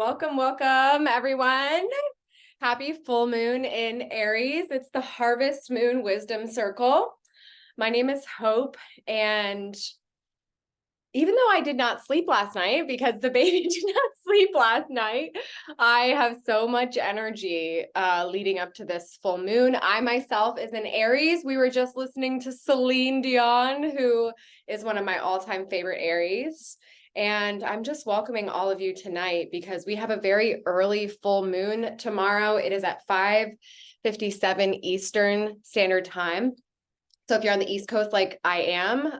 Welcome, welcome, everyone. Happy full moon in Aries. It's the Harvest Moon Wisdom Circle. My name is Hope, and even though I did not sleep last night because the baby did not sleep last night, I have so much energy leading up to this full moon. I myself is in Aries. We were just listening to Celine Dion, who is one of my all-time favorite Aries. And I'm just welcoming all of you tonight because we have a very early full moon tomorrow. It is at 5:57 Eastern Standard Time. So if you're on the East Coast like I am,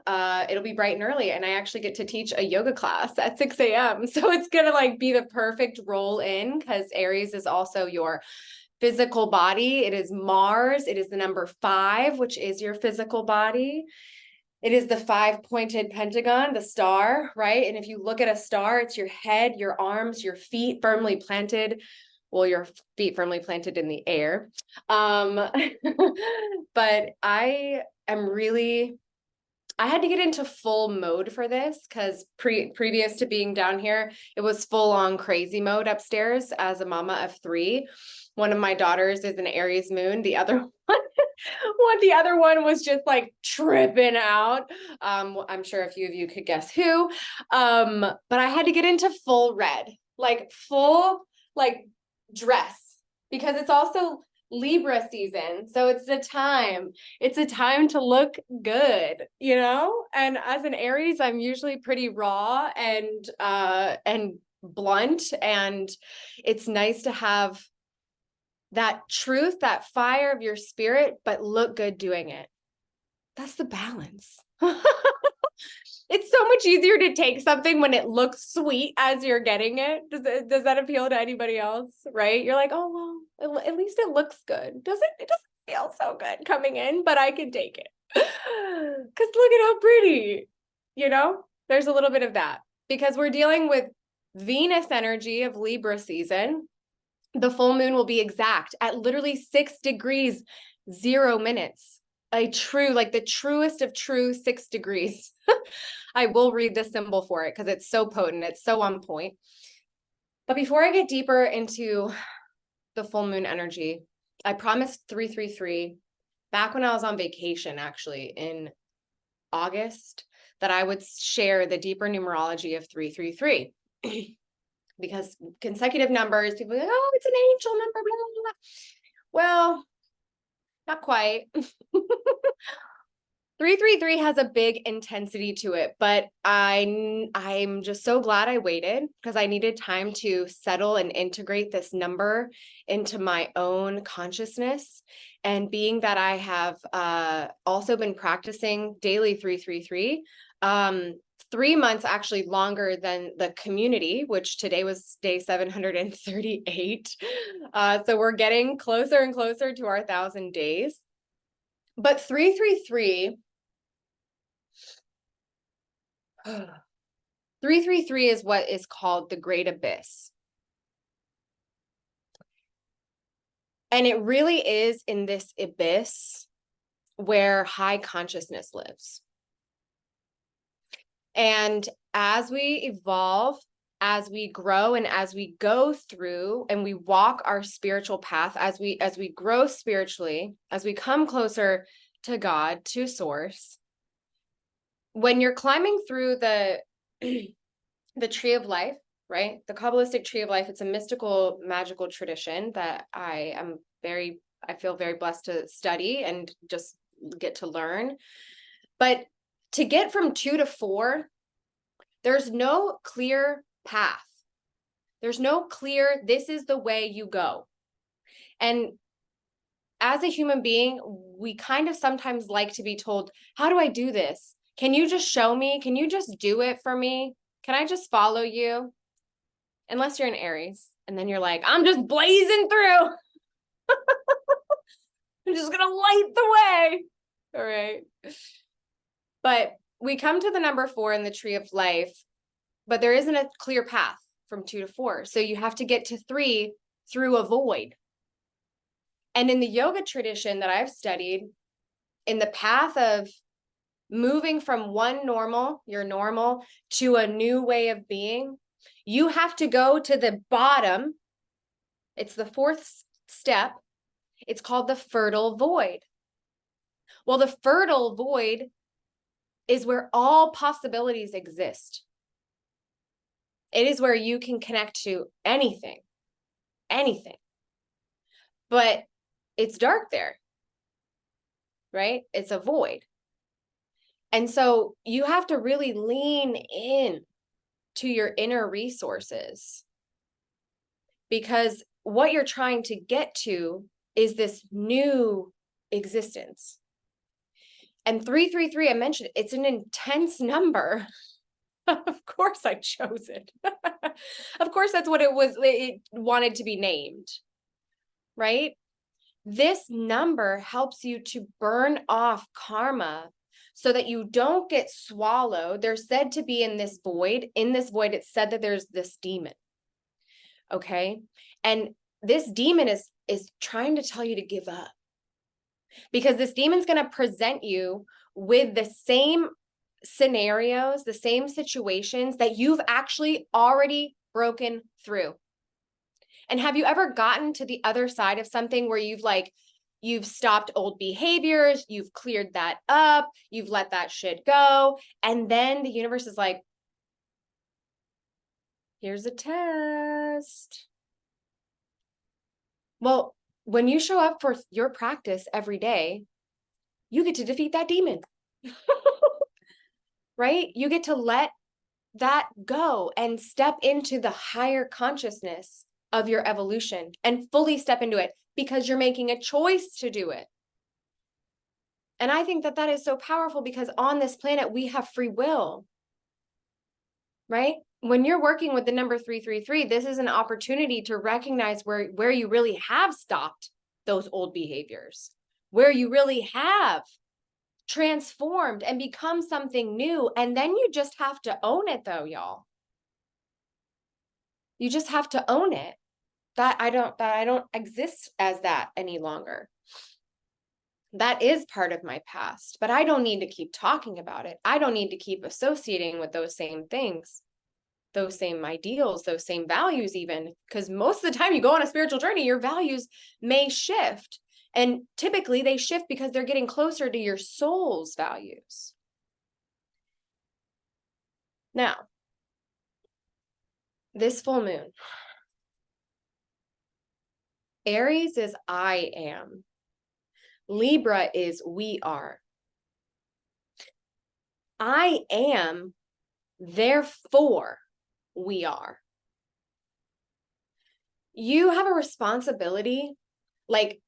it'll be bright and early. And I actually get to teach a yoga class at 6 a.m. So it's going to be the perfect roll in because Aries is also your physical body. It is Mars. It is the number 5, which is your physical body. It is the 5-pointed pentagon, the star, right? And if you look at a star, it's your head, your arms, your feet firmly planted. Well, your feet firmly planted in the air. But I had to get into full mode for this because previous to being down here, it was full on crazy mode upstairs as a mama of 3. One of my daughters is an Aries moon. The other one was just tripping out. I'm sure a few of you could guess who. But I had to get into full red, full dress, because it's also Libra season. So it's a time to look good, And as an Aries, I'm usually pretty raw and blunt, and it's nice to have that truth, that fire of your spirit, but look good doing it. That's the balance. It's so much easier to take something when it looks sweet as you're getting it. Does that appeal to anybody else? Right? You're like, oh, well, at least it looks good. It doesn't feel so good coming in, but I can take it. Because look at how pretty, there's a little bit of that because we're dealing with Venus energy of Libra season. The full moon will be exact at literally 6 degrees, 0 minutes. The truest of true 6 degrees. I will read the symbol for it because it's so potent. It's so on point. But before I get deeper into the full moon energy, I promised 333 back when I was on vacation, actually in August, that I would share the deeper numerology of 333. Because consecutive numbers, people are like, oh, it's an angel number, blah, blah, blah. Well, not quite. 333 has a big intensity to it, but I'm just so glad I waited because I needed time to settle and integrate this number into my own consciousness. And being that I have also been practicing daily 333, 3 months actually longer than the community, which today was day 738. So we're getting closer and closer to our 1,000 days. But 333 is what is called the Great Abyss. And it really is in this abyss where high consciousness lives. And as we evolve, as we grow, and as we go through and we walk our spiritual path, as we grow spiritually, as we come closer to God, to Source, when you're climbing through the tree of life, right? The Kabbalistic tree of life, it's a mystical, magical tradition that I feel very blessed to study and just get to learn. But to get from 2 to 4, there's no clear path. There's no clear, this is the way you go. And as a human being, we kind of sometimes like to be told, how do I do this? Can you just show me? Can you just do it for me? Can I just follow you? Unless you're an Aries. And then you're like, I'm just blazing through. I'm just going to light the way. All right. But we come to the number 4 in the tree of life, but there isn't a clear path from 2 to 4. So you have to get to 3 through a void. And in the yoga tradition that I've studied, in the path of moving from your normal, to a new way of being, You have to go to the bottom. It's the fourth step. It's called the fertile void. Well, the fertile void is where all possibilities exist. It is where you can connect to anything. But it's dark there, right? It's a void. And so you have to really lean in to your inner resources, because what you're trying to get to is this new existence. And 333, I mentioned, it's an intense number. Of course I chose it. Of course that's what it wanted to be named, right? This number helps you to burn off karma so that you don't get swallowed. They're said to be in this void. In this void, it's said that there's this demon. Okay. And this demon is trying to tell you to give up, because this demon's going to present you with the same scenarios, the same situations that you've actually already broken through. And have you ever gotten to the other side of something where you've stopped old behaviors, you've cleared that up, you've let that shit go, and then the universe is like, here's a test. Well, when you show up for your practice every day, you get to defeat that demon. Right? You get to let that go and step into the higher consciousness of your evolution and fully step into it, because you're making a choice to do it. And I think that that is so powerful, because on this planet, we have free will, right? When you're working with the number 333, this is an opportunity to recognize where you really have stopped those old behaviors, where you really have transformed and become something new. And then you just have to own it, though, y'all. You just have to own it. That I don't exist as that any longer. That is part of my past, but I don't need to keep talking about it. I don't need to keep associating with those same things, those same ideals, those same values even, because most of the time you go on a spiritual journey, your values may shift. And typically they shift because they're getting closer to your soul's values. Now, this full moon, Aries is I am. Libra is we are. I am, therefore we are. You have a responsibility, like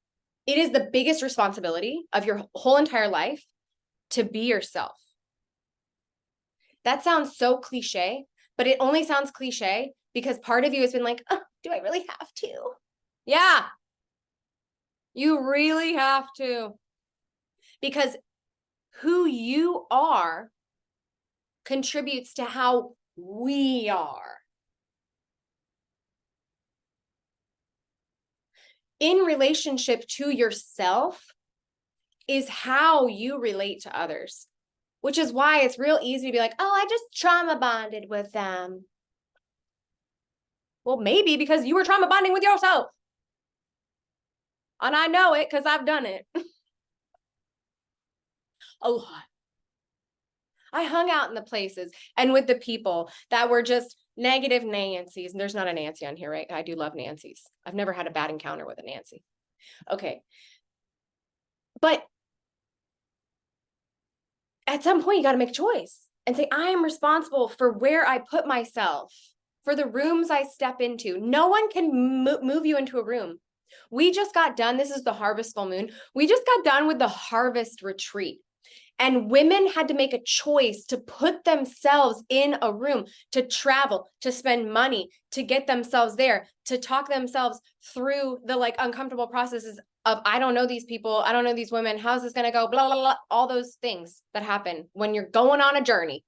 it is the biggest responsibility of your whole entire life to be yourself. That sounds so cliche, but it only sounds cliche because part of you has been like, oh, do I really have to? Yeah, you really have to. Because who you are contributes to how we are. In relationship to yourself is how you relate to others, which is why it's real easy to be like, oh, I just trauma bonded with them. Well, maybe because you were trauma bonding with yourself. And I know it because I've done it a lot. I hung out in the places and with the people that were just negative Nancys. And there's not a Nancy on here, right? I do love Nancys. I've never had a bad encounter with a Nancy. Okay. But at some point, you got to make a choice and say, I am responsible for where I put myself, for the rooms I step into. No one can move you into a room. We just got done. This is the Harvest Full Moon. We just got done with the Harvest Retreat. And women had to make a choice to put themselves in a room, to travel, to spend money, to get themselves there, to talk themselves through the like uncomfortable processes of, I don't know these people, I don't know these women, how's this going to go, blah, blah, blah, all those things that happen when you're going on a journey.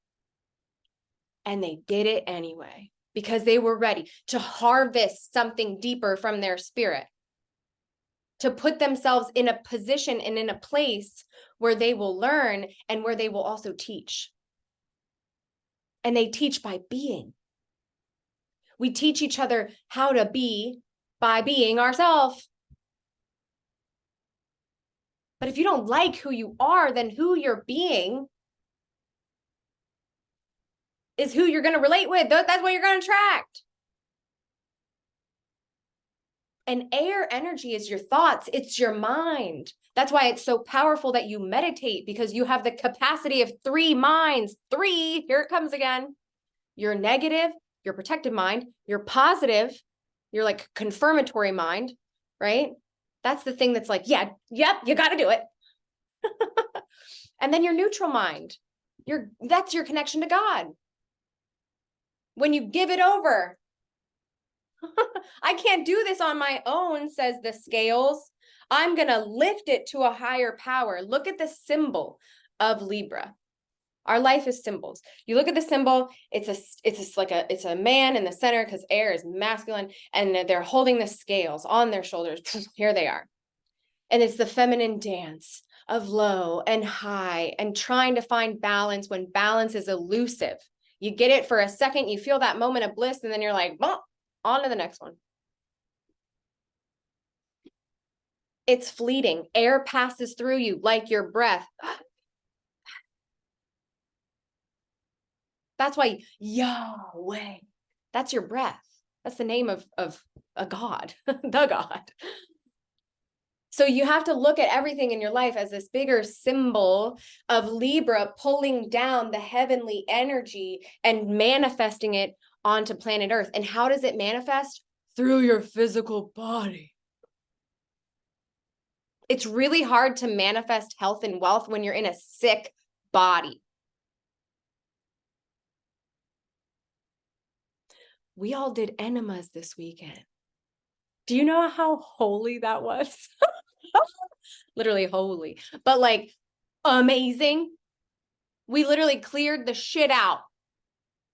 And they did it anyway, because they were ready to harvest something deeper from their spirit, to put themselves in a position and in a place where they will learn and where they will also teach. And they teach by being. We teach each other how to be by being ourselves. But if you don't like who you are, then who you're being is who you're going to relate with. That's what you're going to attract. And air energy is your thoughts. It's your mind. That's why it's so powerful that you meditate, because you have the capacity of 3 minds. 3, here it comes again. Your negative, your protective mind, your positive, your like confirmatory mind, right? That's the thing that's like, yeah, yep, you got to do it. And then your neutral mind, that's your connection to God. When you give it over, I can't do this on my own, says the scales. I'm going to lift it to a higher power. Look at the symbol of Libra. Our life is symbols. You look at the symbol, it's a man in the center, because air is masculine, and they're holding the scales on their shoulders. Here they are. And it's the feminine dance of low and high and trying to find balance when balance is elusive. You get it for a second, you feel that moment of bliss, and then you're like, bump, on to the next one. It's fleeting. Air passes through you like your breath. That's why Yahweh, that's your breath. That's the name of a God, the God. So you have to look at everything in your life as this bigger symbol of Libra pulling down the heavenly energy and manifesting it onto planet Earth. And how does it manifest? Through your physical body. It's really hard to manifest health and wealth when you're in a sick body. We all did enemas this weekend. Do you know how holy that was? Literally holy, but like amazing. We literally cleared the shit out.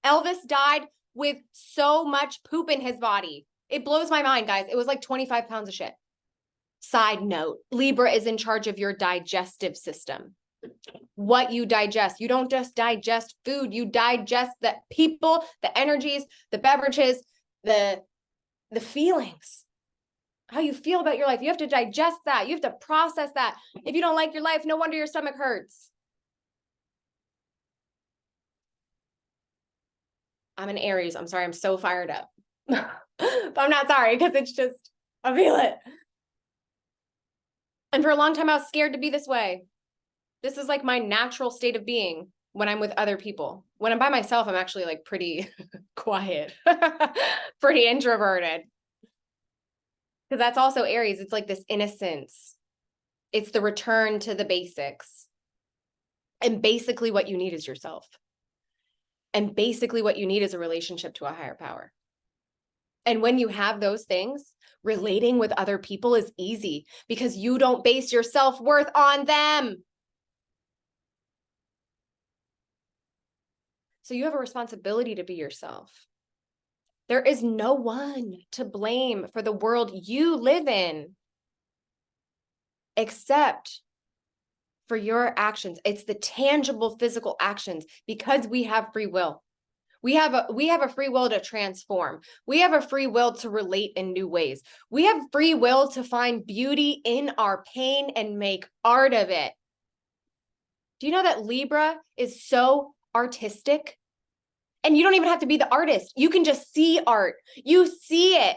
Elvis died with so much poop in his body. It blows my mind, guys. It was like 25 pounds of shit. Side note, Libra is in charge of your digestive system. What you digest. You don't just digest food. You digest the people, the energies, the beverages, the feelings. How you feel about your life. You have to digest that. You have to process that. If you don't like your life, no wonder your stomach hurts. I'm an Aries. I'm sorry. I'm so fired up. But I'm not sorry, because it's just, I feel it. And for a long time, I was scared to be this way. This is like my natural state of being when I'm with other people. When I'm by myself, I'm actually like pretty quiet, pretty introverted. Because that's also Aries. It's like this innocence. It's the return to the basics. And basically what you need is yourself. And basically what you need is a relationship to a higher power. And when you have those things, relating with other people is easy, because you don't base your self-worth on them. So you have a responsibility to be yourself. There is no one to blame for the world you live in, except for your actions. It's the tangible physical actions, because we have free will. We have a free will to transform. We have a free will to relate in new ways. We have free will to find beauty in our pain and make art of it. Do you know that Libra is so artistic? And you don't even have to be the artist. You can just see art. You see it.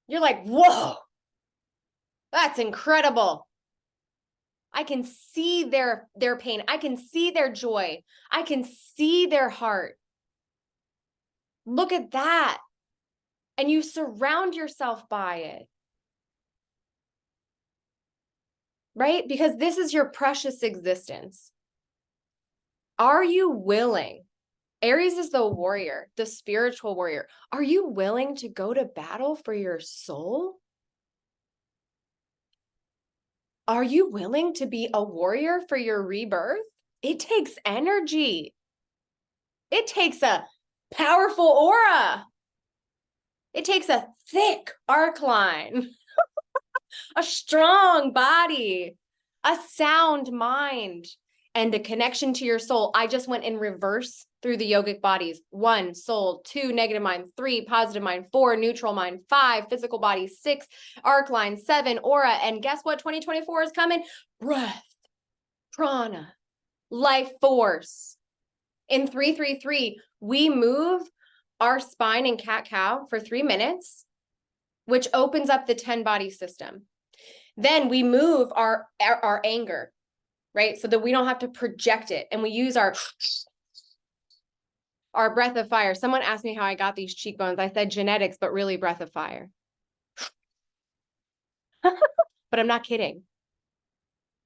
You're like, whoa, that's incredible. I can see their pain. I can see their joy. I can see their heart. Look at that. And you surround yourself by it. Right? Because this is your precious existence. Are you willing? Aries is the warrior, the spiritual warrior. Are you willing to go to battle for your soul? Are you willing to be a warrior for your rebirth? It takes energy. It takes a powerful aura. It takes a thick arc line, a strong body, a sound mind. and the connection to your soul. I just went in reverse through the yogic bodies. 1, soul. 2, negative mind. 3, positive mind. 4, neutral mind. 5, physical body. 6, arc line. 7, aura. And guess what 2024 is coming? Breath, prana, life force. In 333, we move our spine in cat-cow for 3 minutes, which opens up the 10-body system. Then we move our anger, right? So that we don't have to project it. And we use our breath of fire. Someone asked me how I got these cheekbones. I said genetics, but really breath of fire. But I'm not kidding.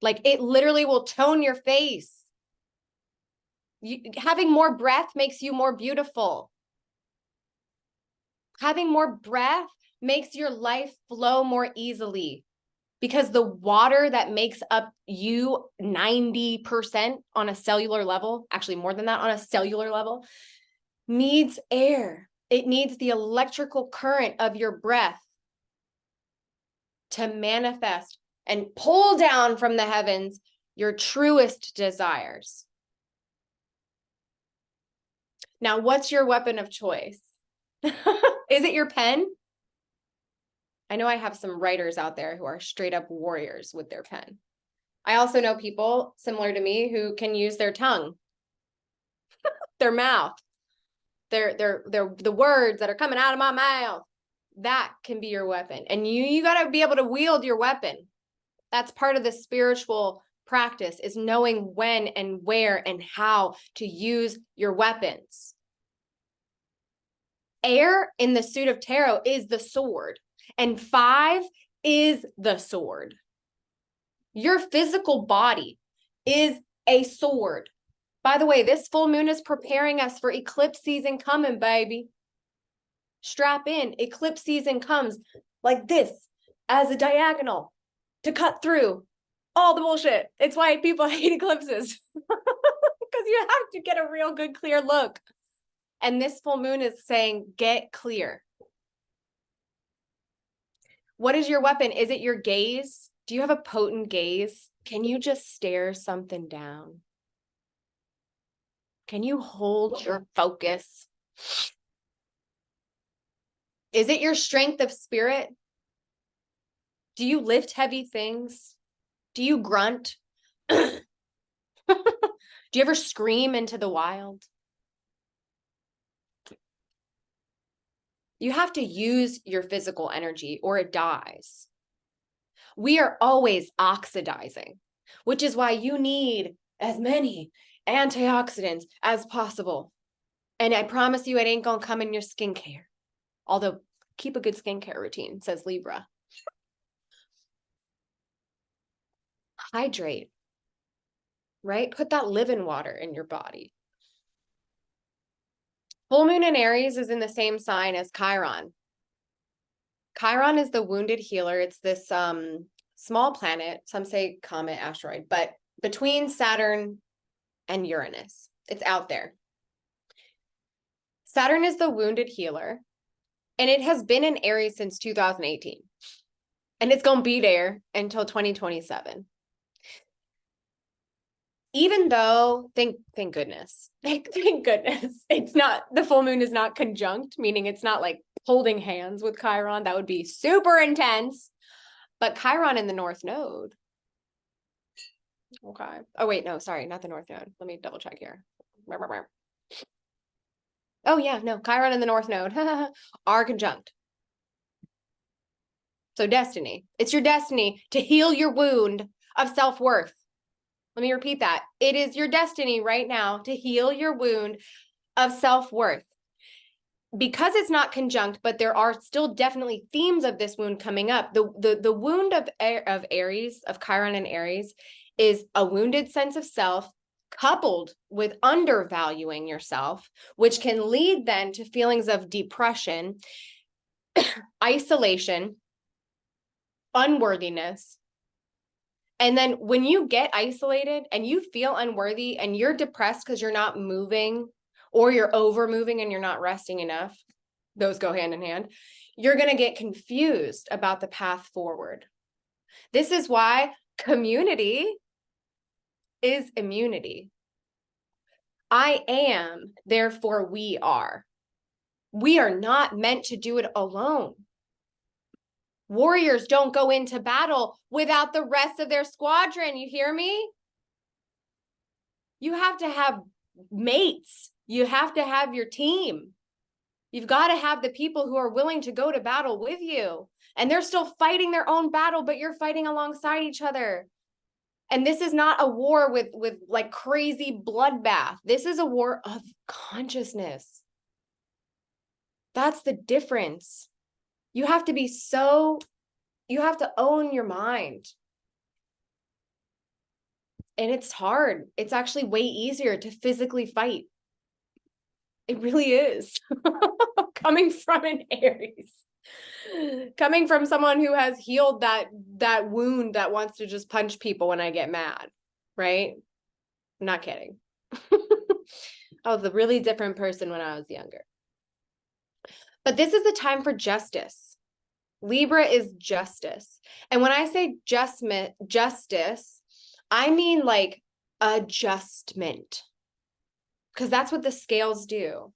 Like, it literally will tone your face. Having more breath makes you more beautiful. Having more breath makes your life flow more easily, because the water that makes up you 90% on a cellular level, actually more than that on a cellular level, needs air. It needs the electrical current of your breath to manifest and pull down from the heavens your truest desires. Now, what's your weapon of choice? Is it your pen? I know I have some writers out there who are straight up warriors with their pen. I also know people similar to me who can use their tongue, their mouth, the words that are coming out of my mouth. That can be your weapon. And you got to be able to wield your weapon. That's part of the spiritual practice, is knowing when and where and how to use your weapons. Air in the suit of tarot is the sword, and 5 is the sword. Your physical body is a sword. By the way, this full moon is preparing us for eclipse season coming, baby. Strap in. Eclipse season comes like this, as a diagonal, to cut through all the bullshit. It's why people hate eclipses, because you have to get a real good, clear look. And this full moon is saying, get clear. What is your weapon? Is it your gaze? Do you have a potent gaze? Can you just stare something down? Can you hold your focus? Is it your strength of spirit? Do you lift heavy things? Do you grunt? Do you ever scream into the wild? You have to use your physical energy or it dies. We are always oxidizing, which is why you need as many antioxidants as possible. And I promise you, it ain't gonna come in your skincare. Although, keep a good skincare routine, says Libra. Hydrate, right? Put that living water in your body. Full moon in Aries is in the same sign as Chiron. Chiron is the wounded healer. It's this small planet, some say comet, asteroid, but between Saturn and Uranus. It's out there. Saturn is the wounded healer, and it has been in Aries since 2018. And it's going to be there until 2027. Even though, thank goodness, thank goodness, it's not, the full moon is not conjunct, meaning it's not like holding hands with Chiron. That would be super intense. But Chiron in the North Node. Okay. Oh, wait, no, sorry, not the North Node. Let me double check here. Oh, yeah, no, Chiron in the North Node are conjunct. So destiny. It's your destiny to heal your wound of self-worth. Let me repeat that. It is your destiny right now to heal your wound of self-worth. Because it's not conjunct, but there are still definitely themes of this wound coming up. The wound of Aries, of Chiron and Aries, is a wounded sense of self coupled with undervaluing yourself, which can lead then to feelings of depression, isolation, unworthiness. And then when you get isolated and you feel unworthy and you're depressed because you're not moving, or you're over moving and you're not resting enough, those go hand in hand, you're going to get confused about the path forward. This is why community is immunity. I am, therefore we are. We are not meant to do it alone. Warriors don't go into battle without the rest of their squadron. You hear me? You have to have mates. You have to have your team. You've got to have the people who are willing to go to battle with you. And they're still fighting their own battle, but you're fighting alongside each other. And this is not a war with like crazy bloodbath. This is a war of consciousness. That's the difference. You have to own your mind. And it's hard. It's actually way easier to physically fight. It really is. Coming from an Aries. Coming from someone who has healed that wound that wants to just punch people when I get mad, right? I'm not kidding. I was a really different person when I was younger. But this is the time for justice. Libra is justice. And when I say justice, I mean like adjustment. Because that's what the scales do,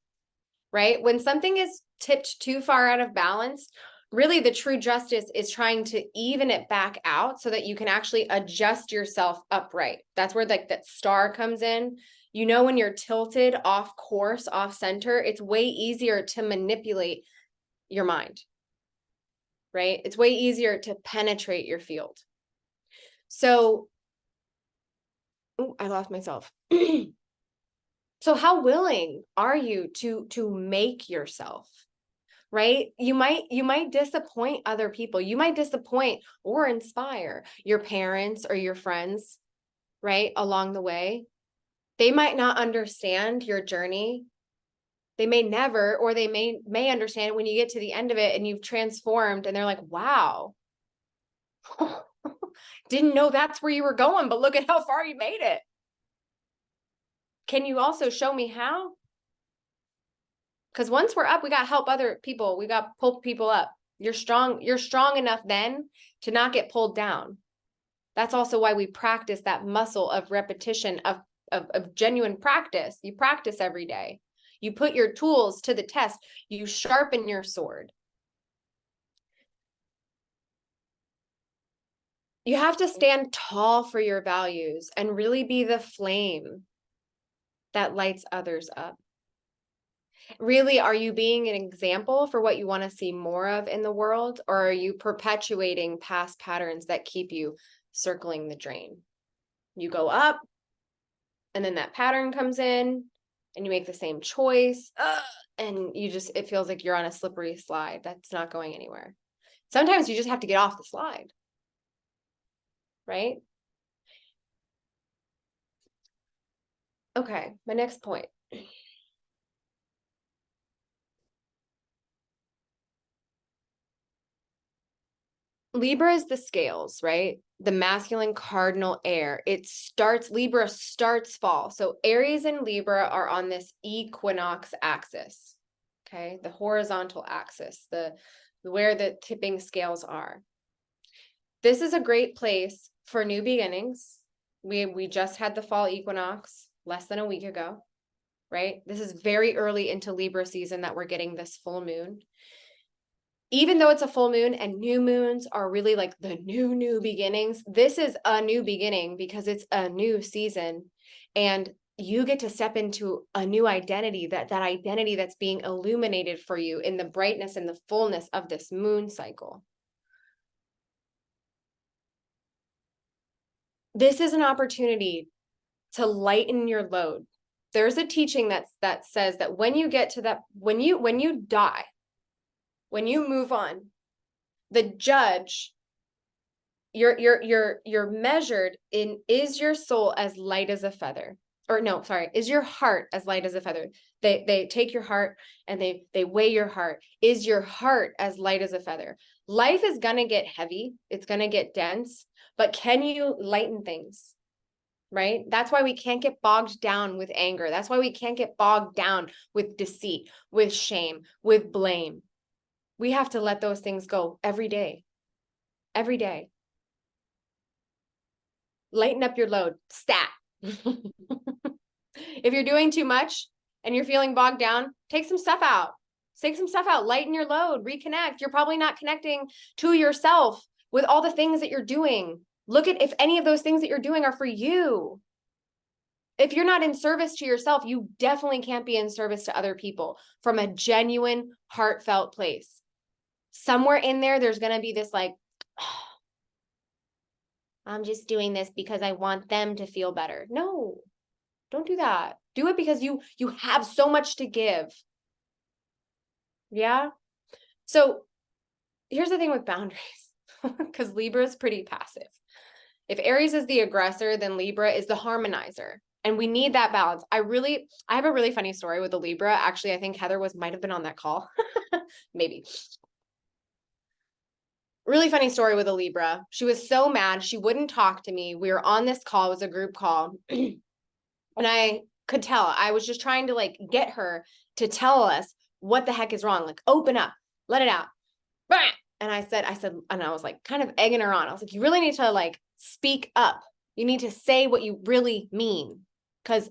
right? When something is tipped too far out of balance, really the true justice is trying to even it back out so that you can actually adjust yourself upright. That's where like that star comes in. You know, when you're tilted off course, off center, it's way easier to manipulate your mind, right? It's way easier to penetrate your field. So, I lost myself. So how willing are you to make yourself, right? You might disappoint other people. You might disappoint or inspire your parents or your friends, right? Along the way. They might not understand your journey. They may never, or they may understand when you get to the end of it and you've transformed and they're like, wow, didn't know that's where you were going, but look at how far you made it. Can you also show me how? Because once we're up, we got to help other people. We got to pull people up. You're strong enough then to not get pulled down. That's also why we practice that muscle of repetition, of genuine practice. You practice every day. You put your tools to the test. You sharpen your sword. You have to stand tall for your values and really be the flame that lights others up. Really, are you being an example for what you want to see more of in the world, or are you perpetuating past patterns that keep you circling the drain? You go up, and then that pattern comes in, and you make the same choice, and it feels like you're on a slippery slide that's not going anywhere. Sometimes you just have to get off the slide, right? Okay, my next point. Libra is the scales, right? The masculine cardinal air. Libra starts fall. So Aries and Libra are on this equinox axis, okay? The horizontal axis, where the tipping scales are. This is a great place for new beginnings. We just had the fall equinox less than a week ago, right? This is very early into Libra season that we're getting this full moon. Even though it's a full moon and new moons are really like the new beginnings, this is a new beginning because it's a new season and you get to step into a new identity, that identity that's being illuminated for you in the brightness and the fullness of this moon cycle. This is an opportunity to lighten your load. There's a teaching that says that when you get to that, when you die, when you move on, the judge, you're measured in, is your soul as light as a feather? Or no, sorry, is your heart as light as a feather? They take your heart and they weigh your heart. Is your heart as light as a feather? Life is gonna get heavy, it's gonna get dense, but can you lighten things? Right? That's why we can't get bogged down with anger. That's why we can't get bogged down with deceit, with shame, with blame. We have to let those things go every day. Every day. Lighten up your load. Stat. If you're doing too much and you're feeling bogged down, take some stuff out. Take some stuff out, lighten your load, reconnect. You're probably not connecting to yourself with all the things that you're doing. Look at if any of those things that you're doing are for you. If you're not in service to yourself, you definitely can't be in service to other people from a genuine, heartfelt place. Somewhere in there, there's going to be this like, oh, I'm just doing this because I want them to feel better. No, don't do that. Do it because you have so much to give. Yeah. So here's the thing with boundaries, because Libra is pretty passive. If Aries is the aggressor, then Libra is the harmonizer. And we need that balance. I have a really funny story with a Libra. Actually, I think Heather might have been on that call. Maybe. Really funny story with a Libra. She was so mad. She wouldn't talk to me. We were on this call. It was a group call. And I could tell. I was just trying to like get her to tell us what the heck is wrong. Like, open up, let it out. And I said, and I was like kind of egging her on. I was like, you really need to like speak up. You need to say what you really mean. Because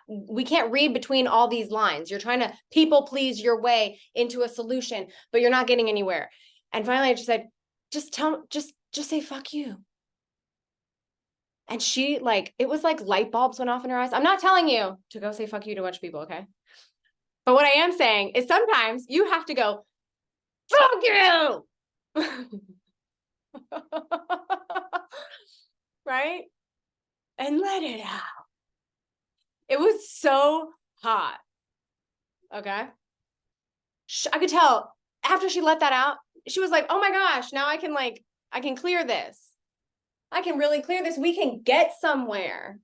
we can't read between all these lines. You're trying to people please your way into a solution, but you're not getting anywhere. And finally I just said, just say fuck you. And she like, it was like light bulbs went off in her eyes. I'm not telling you to go say fuck you to a bunch of people, okay? But what I am saying is sometimes you have to go, fuck you. Right? And let it out. It was so hot. Okay. I could tell after she let that out, she was like, oh my gosh, now I can clear this. I can really clear this. We can get somewhere.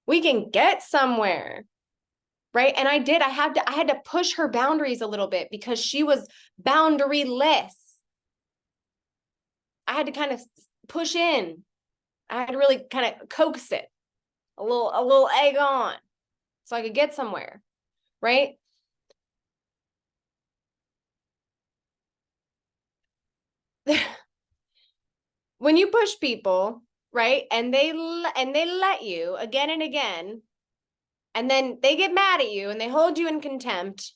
We can get somewhere. Right. And I had to push her boundaries a little bit because she was boundaryless. I had to kind of push in. I had to really kind of coax it a little egg on so I could get somewhere. Right. When you push people, right, and they let you again and again, and then they get mad at you and they hold you in contempt,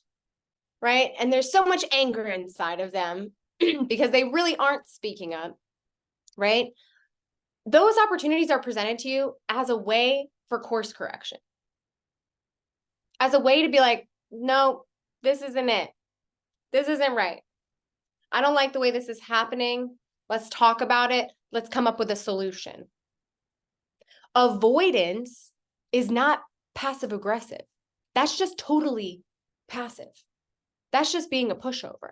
right? And there's so much anger inside of them because they really aren't speaking up, right? Those opportunities are presented to you as a way for course correction, as a way to be like, no, this isn't it. This isn't right. I don't like the way this is happening. Let's talk about it. Let's come up with a solution. Avoidance is not passive aggressive. That's just totally passive. That's just being a pushover.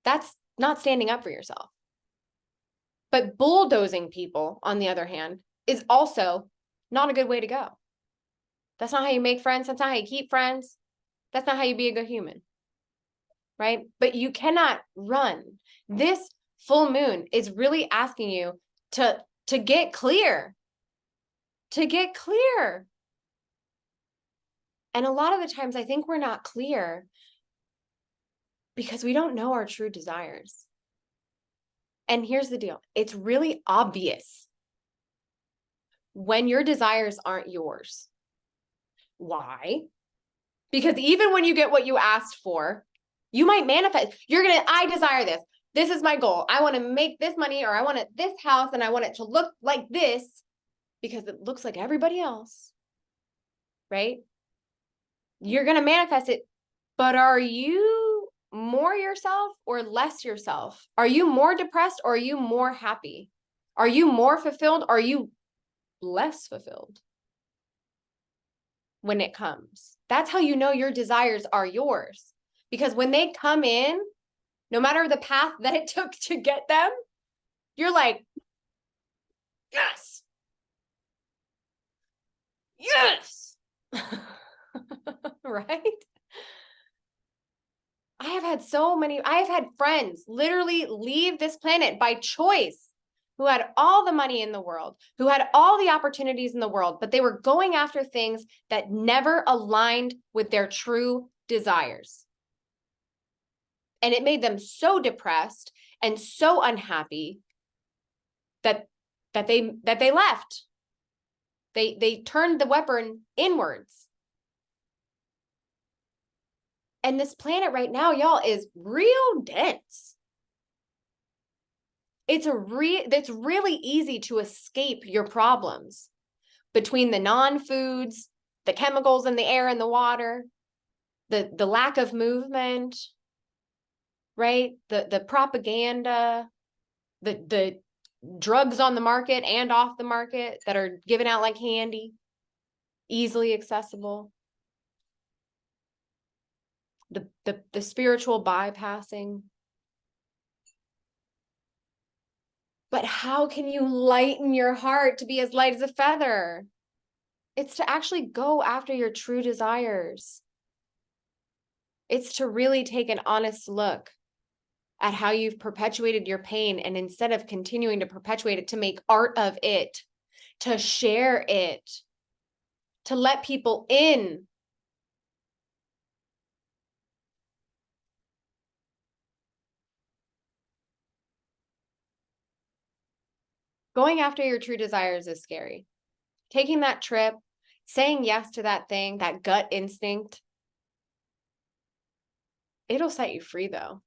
That's not standing up for yourself. But bulldozing people, on the other hand, is also not a good way to go. That's not how you make friends. That's not how you keep friends. That's not how you be a good human. Right? But you cannot run. This full moon is really asking you to get clear. To get clear. And a lot of the times I think we're not clear because we don't know our true desires. And here's the deal. It's really obvious when your desires aren't yours. Why? Because even when you get what you asked for, you might manifest. I desire this. This is my goal. I want to make this money, or I want this house, and I want it to look like this because it looks like everybody else. Right? You're going to manifest it. But are you more yourself or less yourself? Are you more depressed or are you more happy? Are you more fulfilled or are you less fulfilled when it comes? That's how you know your desires are yours. Because when they come in, no matter the path that it took to get them, you're like, yes, yes, right? I have had friends literally leave this planet by choice who had all the money in the world, who had all the opportunities in the world, but they were going after things that never aligned with their true desires. And it made them so depressed and so unhappy that they left. They turned the weapon inwards. And this planet right now, y'all, is real dense. It's really easy to escape your problems between the non-foods, the chemicals in the air and the water, the lack of movement, right? The propaganda, the drugs on the market and off the market that are given out like candy, easily accessible. The spiritual bypassing. But how can you lighten your heart to be as light as a feather? It's to actually go after your true desires. It's to really take an honest look at how you've perpetuated your pain, and instead of continuing to perpetuate it, to make art of it, to share it, to let people in. Going after your true desires is scary. Taking that trip, saying yes to that thing, that gut instinct, it'll set you free though.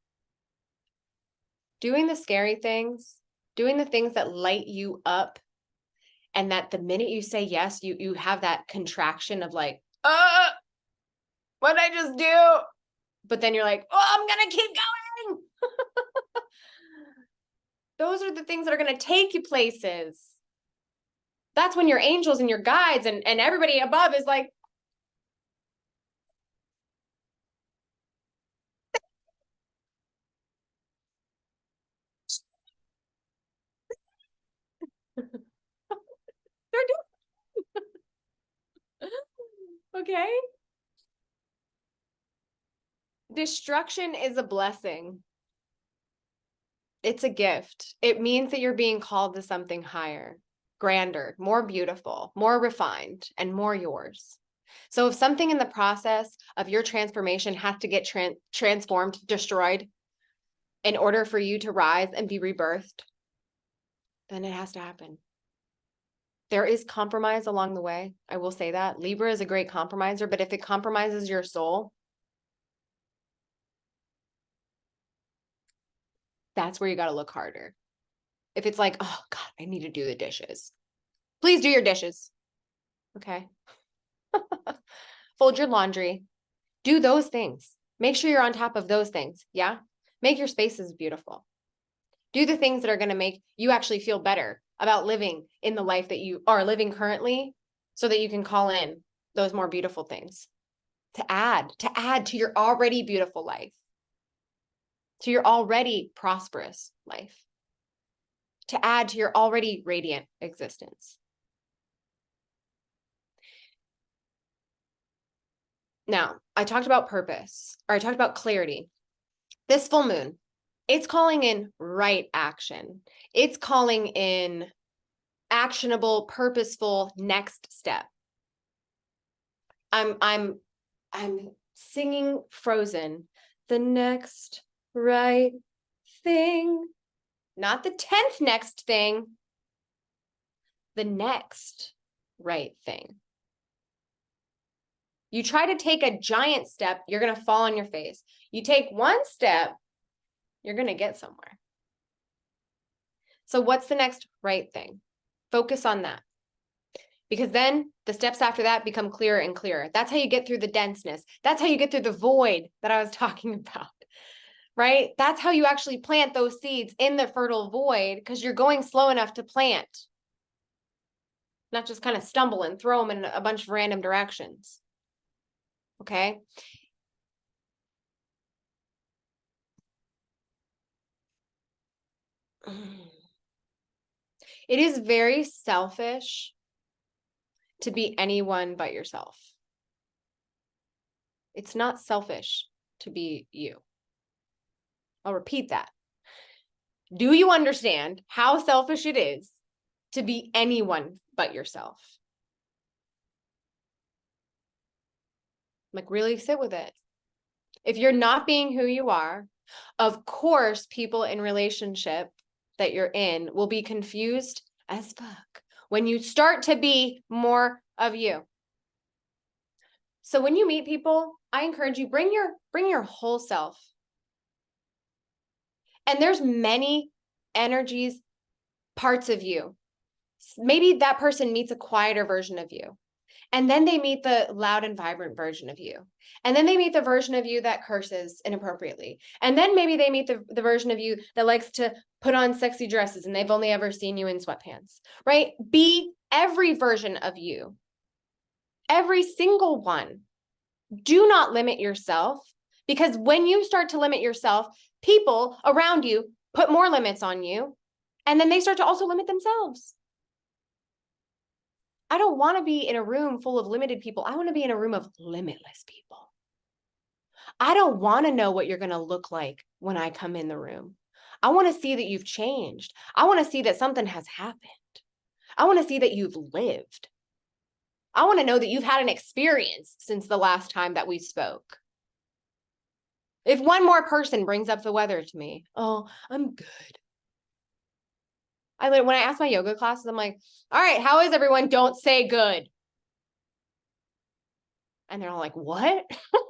Doing the scary things, doing the things that light you up, and that the minute you say yes, you have that contraction of like, what did I just do? But then you're like, oh, I'm gonna keep going. Those are the things that are gonna take you places. That's when your angels and your guides and everybody above is like, they're doing okay. Destruction is a blessing. It's a gift. It means that you're being called to something higher, grander, more beautiful, more refined, and more yours. So if something in the process of your transformation has to get transformed, destroyed, in order for you to rise and be rebirthed, then it has to happen. There is compromise along the way. I will say that. Libra is a great compromiser, but if it compromises your soul, that's where you got to look harder. If it's like, oh God, I need to do the dishes. Please do your dishes. Okay. Fold your laundry. Do those things. Make sure you're on top of those things. Yeah. Make your spaces beautiful. Do the things that are going to make you actually feel better about living in the life that you are living currently, so that you can call in those more beautiful things to add to your already beautiful life, to your already prosperous life, to add to your already radiant existence. Now, I talked about purpose, or I talked about clarity. This full moon, it's calling in right action. It's calling in actionable, purposeful next step. I'm singing Frozen, the next right thing, not the 10th next thing, the next right thing. You try to take a giant step, you're going to fall on your face. You take one step, you're going to get somewhere. So what's the next right thing? Focus on that. Because then the steps after that become clearer and clearer. That's how you get through the denseness. That's how you get through the void that I was talking about, right? That's how you actually plant those seeds in the fertile void, because you're going slow enough to plant, not just kind of stumble and throw them in a bunch of random directions. Okay. It is very selfish to be anyone but yourself. It's not selfish to be you. I'll repeat that. Do you understand how selfish it is to be anyone but yourself? Like, really sit with it. If you're not being who you are, of course, people in relationship that you're in will be confused as fuck. when you start to be more of you. So when you meet people, I encourage you, bring your whole self. And there's many energies, parts of you. Maybe that person meets a quieter version of you. And then they meet the loud and vibrant version of you. And then they meet the version of you that curses inappropriately. And then maybe they meet the version of you that likes to put on sexy dresses and they've only ever seen you in sweatpants, right? Be every version of you, every single one. Do not limit yourself, because when you start to limit yourself, people around you put more limits on you, and then they start to also limit themselves. I don't want to be in a room full of limited people. I want to be in a room of limitless people. I don't want to know what you're going to look like when I come in the room. I want to see that you've changed. I want to see that something has happened. I want to see that you've lived. I want to know that you've had an experience since the last time that we spoke. If one more person brings up the weather to me, oh, I'm good. When I ask my yoga classes, I'm like, all right, how is everyone? Don't say good. And they're all like, what? I'm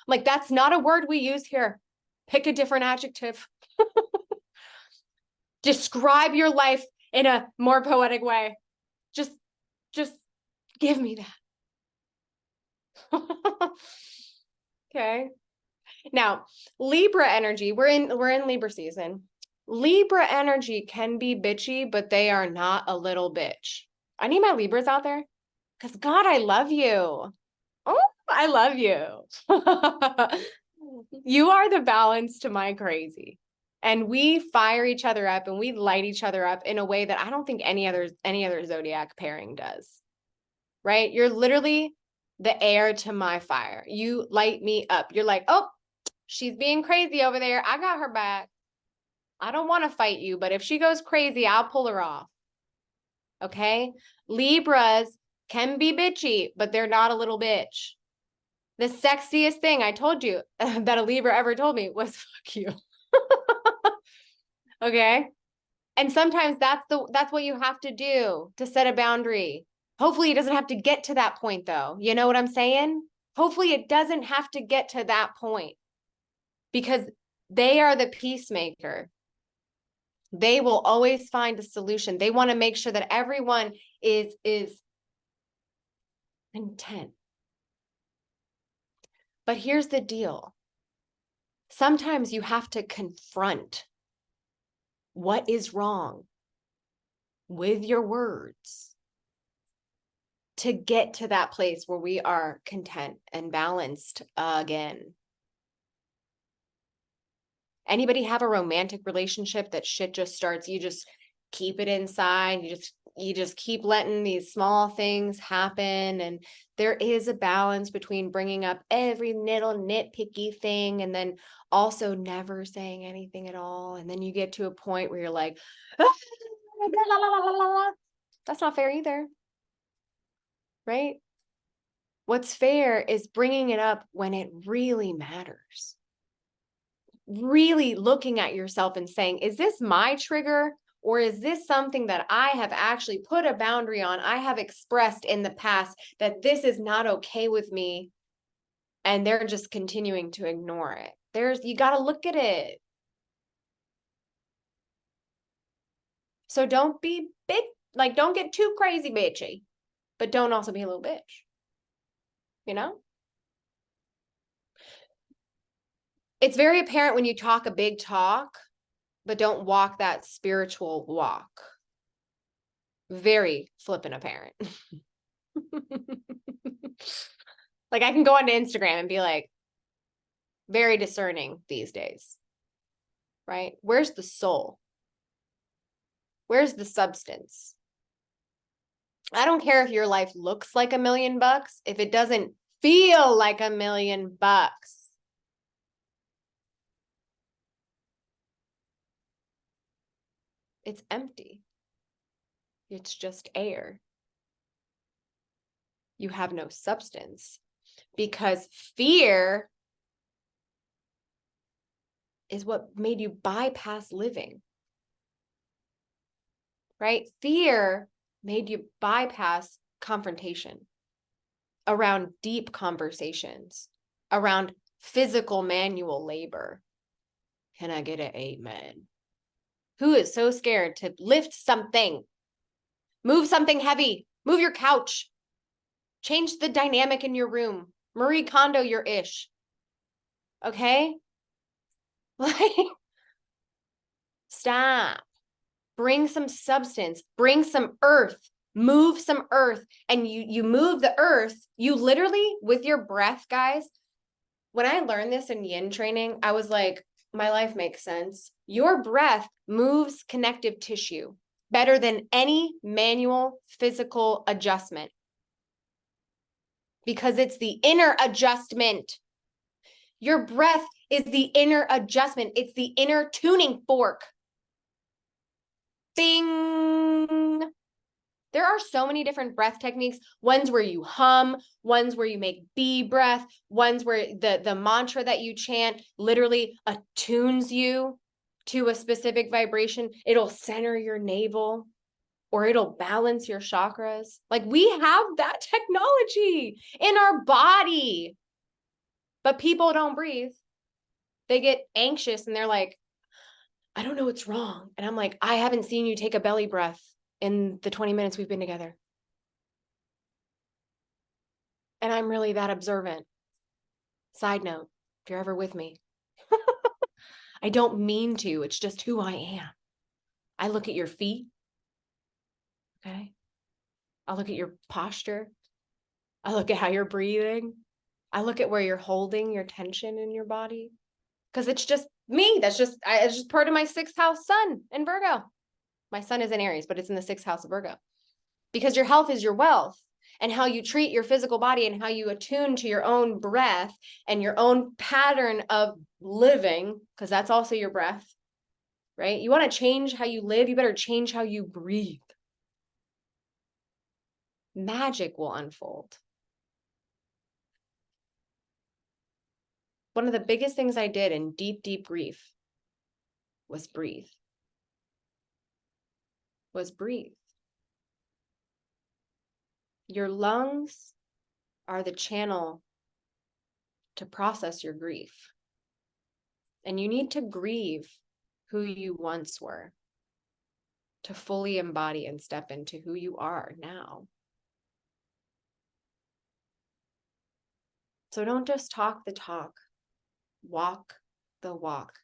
like, that's not a word we use here. Pick a different adjective. Describe your life in a more poetic way. Just give me that. Okay. Now, Libra energy, we're in Libra season. Libra energy can be bitchy, but they are not a little bitch. I need my Libras out there, because God, I love you. Oh, I love you. You are the balance to my crazy. And we fire each other up and we light each other up in a way that I don't think any other zodiac pairing does. Right? You're literally the air to my fire. You light me up. You're like, oh, she's being crazy over there. I got her back. I don't want to fight you, but if she goes crazy, I'll pull her off. Okay? Libras can be bitchy, but they're not a little bitch. The sexiest thing I told you that a Libra ever told me was fuck you. Okay? And sometimes that's what you have to do to set a boundary. Hopefully it doesn't have to get to that point though. You know what I'm saying? Hopefully it doesn't have to get to that point, because they are the peacemaker. They will always find a solution. They want to make sure that everyone is content. But here's the deal. Sometimes you have to confront what is wrong with your words to get to that place where we are content and balanced again. Anybody have a romantic relationship that shit just starts, you just keep it inside, you just keep letting these small things happen, and there is a balance between bringing up every little nitpicky thing and then also never saying anything at all, and then you get to a point where you're like, ah, blah, blah, blah, blah, blah. That's not fair either, right? What's fair is bringing it up when it really matters. Really looking at yourself and saying, is this my trigger, or is this something that I have actually put a boundary on? I have expressed in the past that this is not okay with me, and they're just continuing to ignore it. You got to look at it. So don't be big, like don't get too crazy bitchy, but don't also be a little bitch. You know? It's very apparent when you talk a big talk, but don't walk that spiritual walk. Very flippin' apparent. Like I can go onto Instagram and be like, very discerning these days, right? Where's the soul? Where's the substance? I don't care if your life looks like $1 million, if it doesn't feel like $1 million, it's empty. It's just air. You have no substance, because fear is what made you bypass living, right? Fear made you bypass confrontation around deep conversations, around physical manual labor. Can I get an amen? Who is so scared to lift something, move something heavy, move your couch, change the dynamic in your room, Marie Kondo your ish? Okay? Like, stop. Bring some substance, bring some earth, move some earth. And you move the earth, you literally, with your breath, guys. When I learned this in yin training, I was like, my life makes sense. Your breath moves connective tissue better than any manual physical adjustment, because it's the inner adjustment. Your breath is the inner adjustment. It's the inner tuning fork. Bing. There are so many different breath techniques. Ones where you hum, ones where you make bee breath, ones where the mantra that you chant literally attunes you to a specific vibration. It'll center your navel, or it'll balance your chakras. Like, we have that technology in our body, but people don't breathe. They get anxious and they're like, I don't know what's wrong. And I'm like, I haven't seen you take a belly breath in the 20 minutes we've been together. And I'm really that observant. Side note, if you're ever with me, I don't mean to, it's just who I am. I look at your feet. Okay. I look at your posture. I look at how you're breathing. I look at where you're holding your tension in your body. Because it's just me. It's just part of my 6th house sun in Virgo. My sun is in Aries, but it's in the 6th house of Virgo. Because your health is your wealth, and how you treat your physical body and how you attune to your own breath and your own pattern of living, because that's also your breath, right? You want to change how you live, you better change how you breathe. Magic will unfold. One of the biggest things I did in deep, deep grief was breathe. Your lungs are the channel to process your grief. And you need to grieve who you once were to fully embody and step into who you are now. So don't just talk the talk, walk the walk.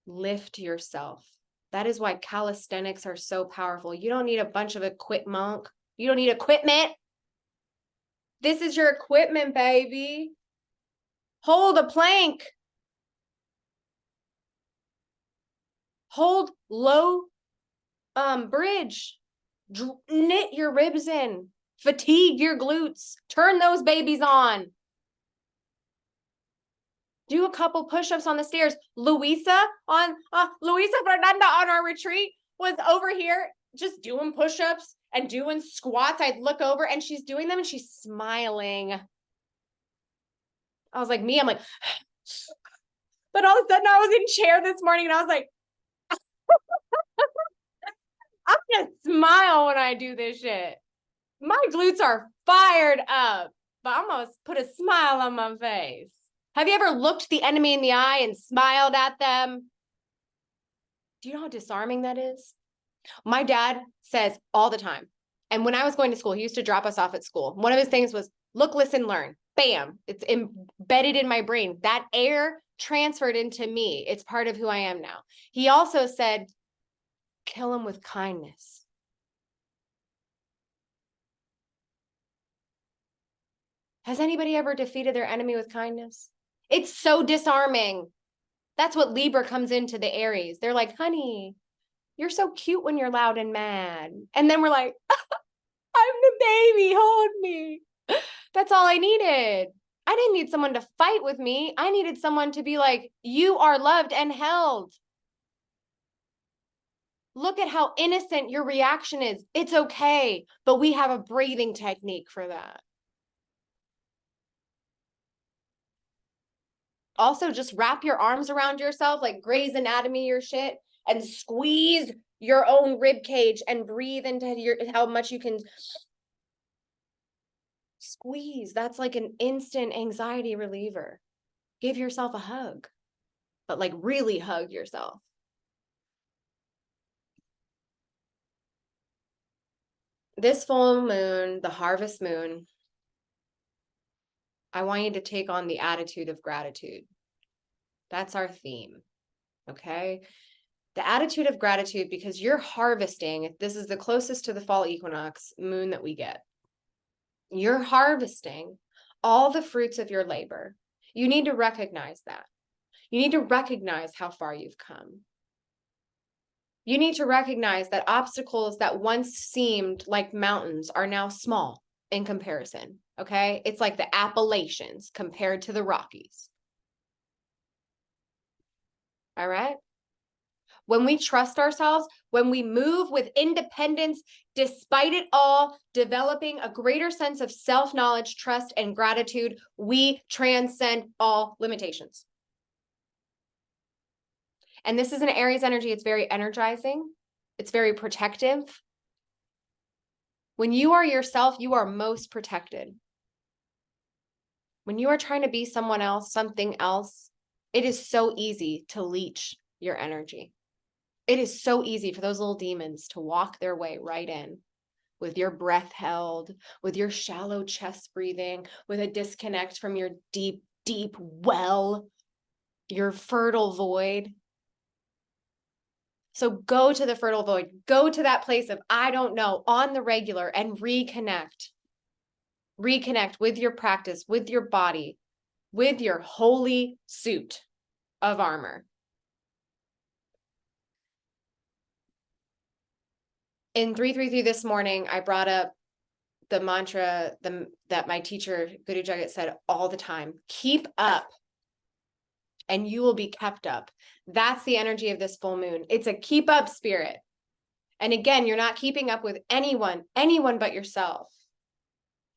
Lift yourself. That is why calisthenics are so powerful. You don't need a bunch of equipment. You don't need equipment. This is your equipment, baby. Hold a plank. Hold low bridge. Knit your ribs in. Fatigue your glutes. Turn those babies on. Do a couple push-ups on the stairs. Luisa Fernanda on our retreat was over here just doing push-ups and doing squats. I'd look over and she's doing them and she's smiling. I was like, I'm like, but all of a sudden I was in chair this morning and I was like, I'm gonna smile when I do this shit. My glutes are fired up, but I'm gonna put a smile on my face. Have you ever looked the enemy in the eye and smiled at them? Do you know how disarming that is? My dad says all the time, and when I was going to school, he used to drop us off at school. One of his things was, look, listen, learn. Bam. It's embedded in my brain. That air transferred into me. It's part of who I am now. He also said, kill them with kindness. Has anybody ever defeated their enemy with kindness? It's so disarming. That's what Libra comes into the Aries. They're like, honey, you're so cute when you're loud and mad. And then we're like, I'm the baby, hold me. That's all I needed. I didn't need someone to fight with me. I needed someone to be like, you are loved and held. Look at how innocent your reaction is. It's okay, but we have a breathing technique for that. Also, just wrap your arms around yourself, like Grey's Anatomy your shit. and squeeze your own rib cage and breathe into how much you can squeeze. That's like an instant anxiety reliever. Give yourself a hug, but like really hug yourself. This full moon, the harvest moon, I want you to take on the attitude of gratitude. That's our theme, okay? The attitude of gratitude, because you're harvesting. This is the closest to the fall equinox moon that we get. You're harvesting all the fruits of your labor. You need to recognize that. You need to recognize how far you've come. You need to recognize that obstacles that once seemed like mountains are now small in comparison, okay? It's like the Appalachians compared to the Rockies. All right? When we trust ourselves, when we move with independence, despite it all, developing a greater sense of self-knowledge, trust, and gratitude, we transcend all limitations. And this is an Aries energy. It's very energizing. It's very protective. When you are yourself, you are most protected. When you are trying to be someone else, something else, it is so easy to leech your energy. It is so easy for those little demons to walk their way right in with your breath held, with your shallow chest breathing, with a disconnect from your deep, deep well, your fertile void. So go to the fertile void, go to that place of, I don't know, on the regular, and reconnect. Reconnect with your practice, with your body, with your holy suit of armor. In 333 this morning, I brought up the mantra that my teacher, Guru Jagat, said all the time: keep up and you will be kept up. That's the energy of this full moon. It's a keep up spirit. And again, you're not keeping up with anyone but yourself.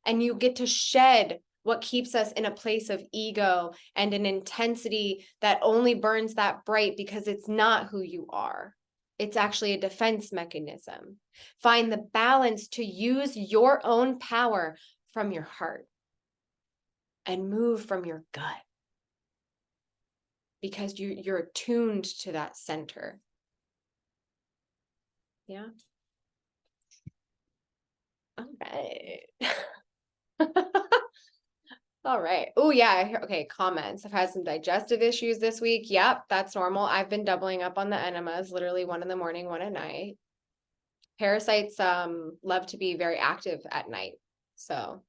And you get to shed what keeps us in a place of ego and an intensity that only burns that bright because it's not who you are. It's actually a defense mechanism. Find the balance to use your own power from your heart and move from your gut, because you're attuned to that center. Yeah. All right. All right. Oh yeah. Okay. Comments. I've had some digestive issues this week. Yep. That's normal. I've been doubling up on the enemas, literally 1 in the morning, 1 at night. Parasites love to be very active at night. So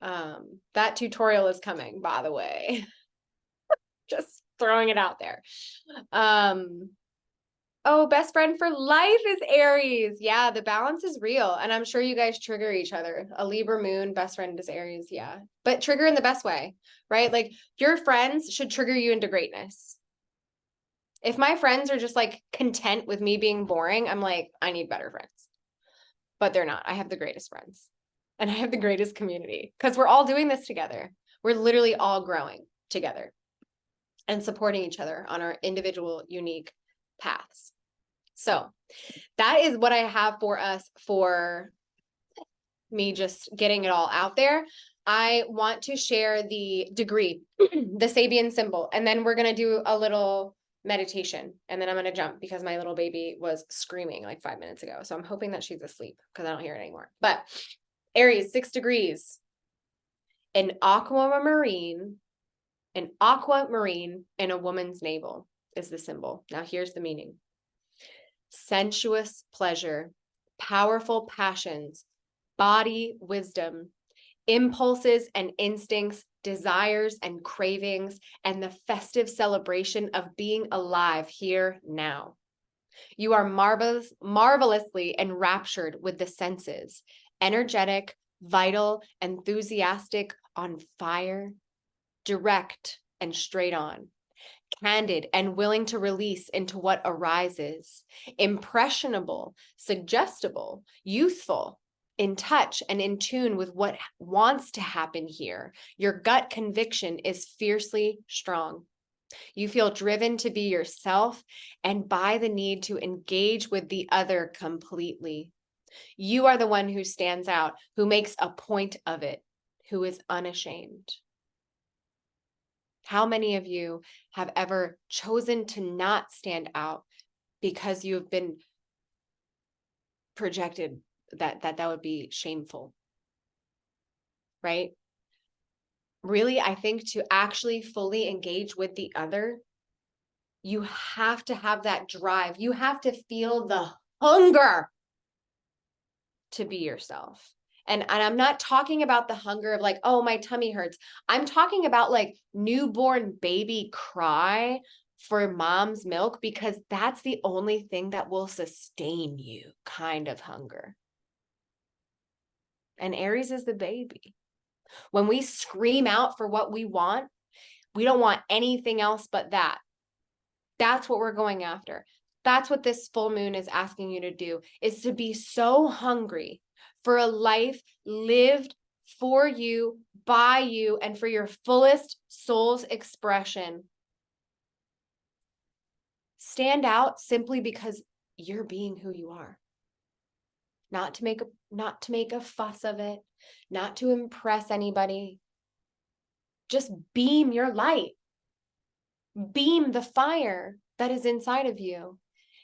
that tutorial is coming, by the way. Just throwing it out there. Oh, best friend for life is Aries. Yeah, the balance is real. And I'm sure you guys trigger each other. A Libra moon, best friend is Aries. Yeah. But trigger in the best way, right? Like your friends should trigger you into greatness. If my friends are just like content with me being boring, I'm like, I need better friends. But they're not. I have the greatest friends and I have the greatest community because we're all doing this together. We're literally all growing together and supporting each other on our individual, unique paths. So that is what I have for us, for me just getting it all out there. I want to share the degree, the Sabian symbol, and then we're going to do a little meditation, and then I'm going to jump because my little baby was screaming like 5 minutes ago. So I'm hoping that she's asleep because I don't hear it anymore. But Aries, 6 degrees, an aquamarine in a woman's navel is the symbol. Now here's the meaning. Sensuous pleasure, powerful passions, body wisdom, impulses and instincts, desires and cravings, and the festive celebration of being alive here now. You are marvelously enraptured with the senses, energetic, vital, enthusiastic, on fire, direct and straight on, candid and willing to release into what arises, impressionable, suggestible, youthful, in touch and in tune with what wants to happen here. Your gut conviction is fiercely strong. You feel driven to be yourself and by the need to engage with the other completely. You are the one who stands out, who makes a point of it, who is unashamed. How many of you have ever chosen to not stand out because you have been projected that would be shameful, right? Really, I think to actually fully engage with the other, you have to have that drive. You have to feel the hunger to be yourself. And I'm not talking about the hunger of like, oh, my tummy hurts. I'm talking about like newborn baby cry for mom's milk, because that's the only thing that will sustain you kind of hunger. And Aries is the baby. When we scream out for what we don't want anything else but that. That's what we're going after. That's what this full moon is asking you to do, is to be so hungry for a life lived for you, by you, and for your fullest soul's expression. Stand out simply because you're being who you are. Not to make a fuss of it, not to impress anybody. Just beam your light. Beam the fire that is inside of you.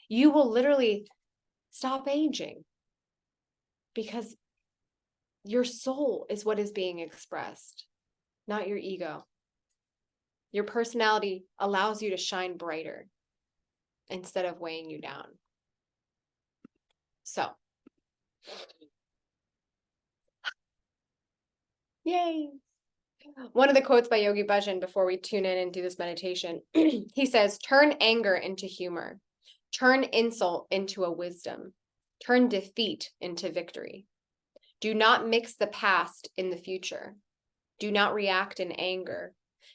You will literally stop aging, because your soul is what is being expressed, not your ego. Your personality allows you to shine brighter instead of weighing you down. So, yay. One of the quotes by Yogi Bhajan before we tune in and do this meditation, he says, turn anger into humor, turn insult into a wisdom, turn defeat into victory. Do not mix the past in the future. Do not react in anger.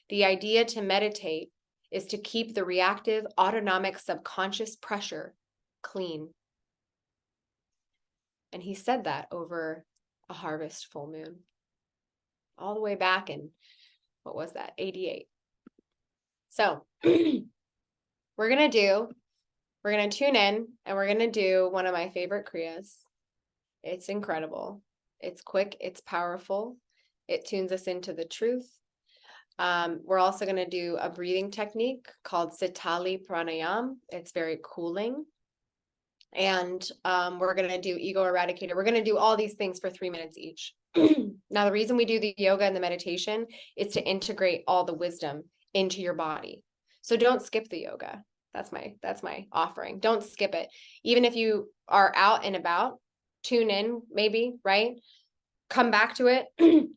The idea to meditate is to keep the reactive autonomic subconscious pressure clean. And he said that over a harvest full moon, all the way back in, what was that, 88. So we're going to tune in and we're going to do one of my favorite Kriyas. It's incredible. It's quick. It's powerful. It tunes us into the truth. We're also going to do a breathing technique called Sitali Pranayam. It's very cooling. And we're going to do ego eradicator. We're going to do all these things for 3 minutes each. Now, the reason we do the yoga and the meditation is to integrate all the wisdom into your body. So don't skip the yoga. That's my offering. Don't skip it. Even if you are out and about, tune in maybe, right? Come back to it.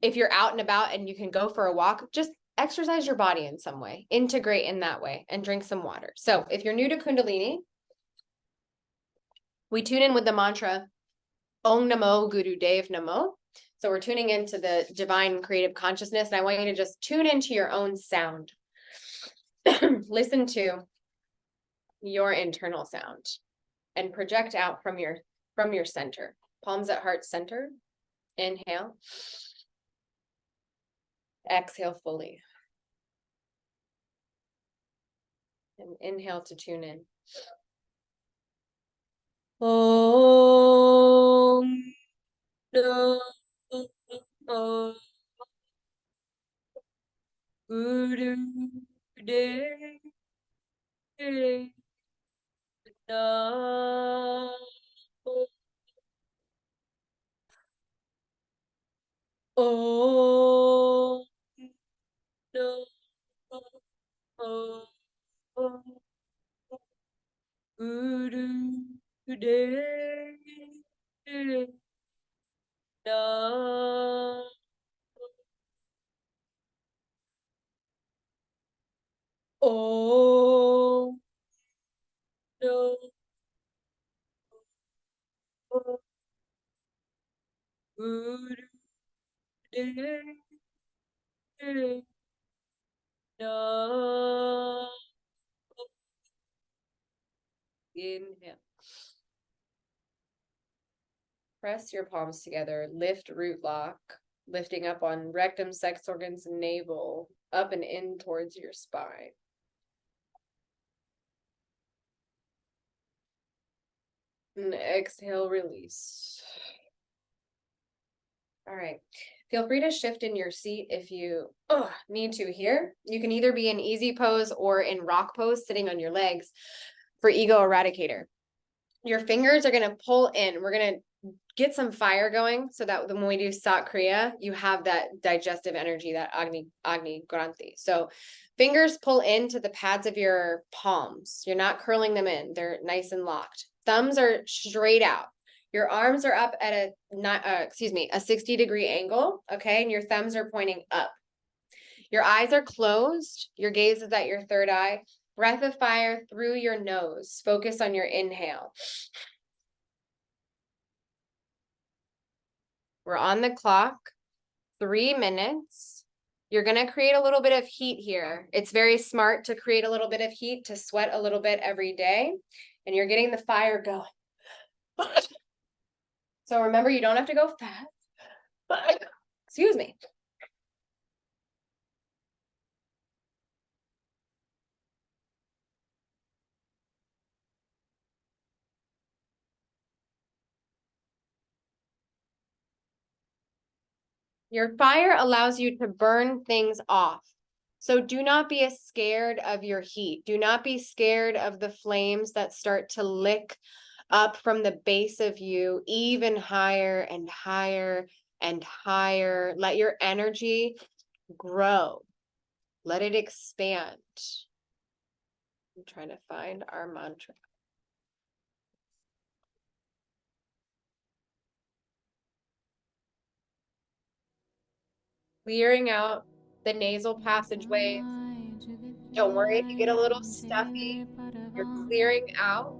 If you're out and about and you can go for a walk, just exercise your body in some way, integrate in that way, and drink some water. So if you're new to Kundalini, we tune in with the mantra, Om Namo Guru Dev Namo. So we're tuning into the divine creative consciousness, and I want you to just tune into your own sound. Listen to your internal sound and project out from your center. Palms at heart center. Inhale. Exhale fully. And inhale to tune in. Om Namo Guru Dev Namo. Om Namo Guru Dev Namo. Om Namo Guru Dev Namo. Inhale. Press your palms together. Lift root lock, lifting up on rectum, sex organs, and navel, up and in towards your spine. And exhale, release. All right. Feel free to shift in your seat if you need to here. You can either be in easy pose or in rock pose, sitting on your legs for ego eradicator. Your fingers are going to pull in. We're going to get some fire going so that when we do Sat Kriya, you have that digestive energy, that Agni Granthi. So fingers pull into the pads of your palms. You're not curling them in. They're nice and locked. Thumbs are straight out. Your arms are up at a 60-degree angle, okay? And your thumbs are pointing up. Your eyes are closed. Your gaze is at your third eye. Breath of fire through your nose. Focus on your inhale. We're on the clock. 3 minutes. You're going to create a little bit of heat here. It's very smart to create a little bit of heat, to sweat a little bit every day. And you're getting the fire going. So remember, you don't have to go fast. Excuse me. Your fire allows you to burn things off. So do not be scared of your heat. Do not be scared of the flames that start to lick up from the base of you, even higher and higher and higher. Let your energy grow. Let it expand. I'm trying to find our mantra. Clearing out the nasal passageways. Don't worry if you get a little stuffy. You're clearing out.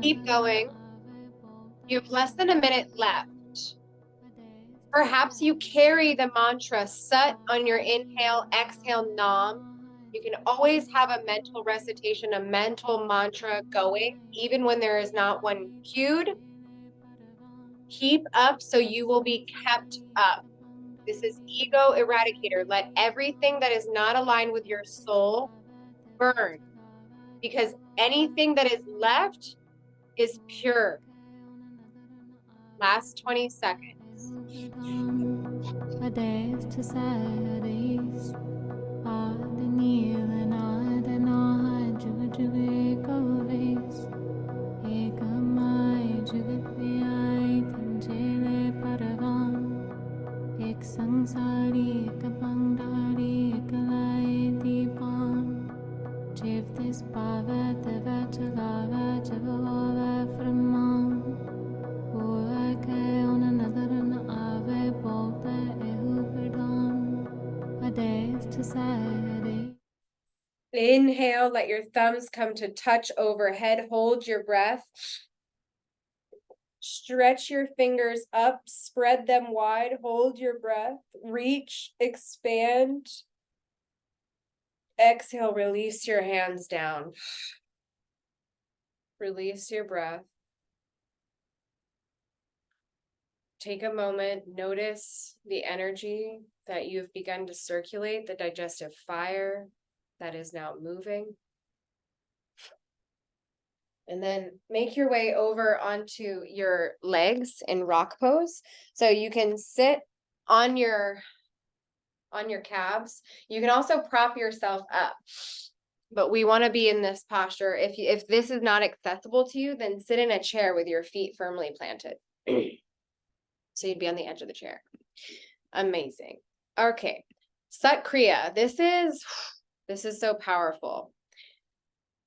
Keep going. You have less than a minute left. Perhaps you carry the mantra Sat on your inhale, exhale Nam. You can always have a mental recitation, a mental mantra going, even when there is not one cued. Keep up so you will be kept up. This is ego eradicator. Let everything that is not aligned with your soul burn, because anything that is left is pure. Last 20 seconds. Inhale, let your thumbs come to touch overhead. Hold your breath. Stretch your fingers up, spread them wide, hold your breath, reach, expand. Exhale, release your hands down. Release your breath. Take a moment, notice the energy that you've begun to circulate, the digestive fire that is now moving. And then make your way over onto your legs in rock pose. So you can sit on your calves. You can also prop yourself up. But we want to be in this posture. If this is not accessible to you, then sit in a chair with your feet firmly planted. So you'd be on the edge of the chair. Amazing. Okay. Sat Kriya. This is so powerful.